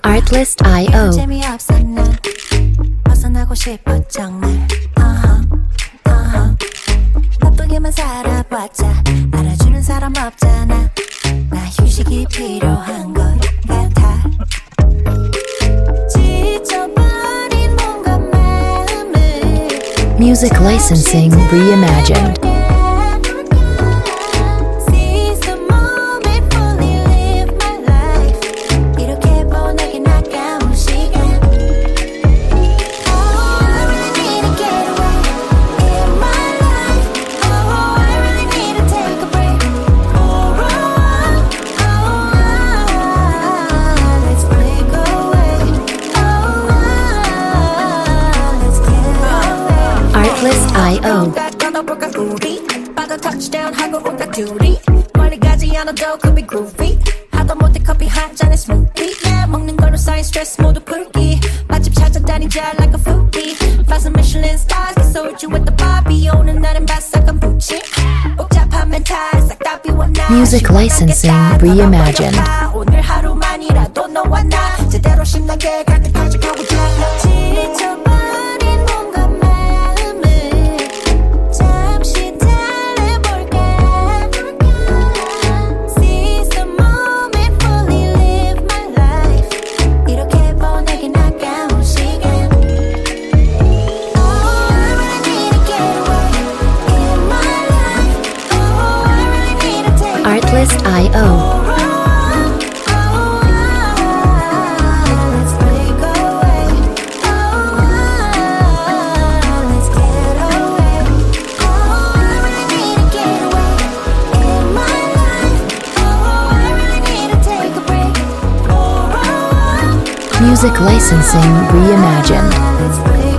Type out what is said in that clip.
Artlist.io 재미없어 난 벗어나고 싶어 정말 바쁘게만 살아봤자 알아주는 사람 없잖아 나 휴식이 필요한 것 같아 지쳐버린 뭔가 마음을 Music licensing reimagined. Artlist.io touchdown 하고 온다 둘이 멀리 가지 않아도 could be groovy 하다 못해 커피 한 잔에 smoothie yeah 먹는 거로 쌓인 스트레스 모두 풀기 맛집 찾아다니자 like a foodie Fast Michelin stars get sold you with the Bobby 오는 날은 바싹한 부치 복잡한 멘탈 싹 다 비워놔 Music licensing reimagined. 오늘 하루만이라도 너와 나 제대로 신나게 갈 때까지 가보자 지쳐버린 뭔가 마음을 잠시 달래볼까 Seize the moment fully live my life 이렇게 보내긴 아까운 시간 Oh I really need to get away in my life Oh I really need to take Artlist.io Let's break away let's get away Oh I really need to get away in my life Oh I really need to take a break Music licensing reimagined. Let's break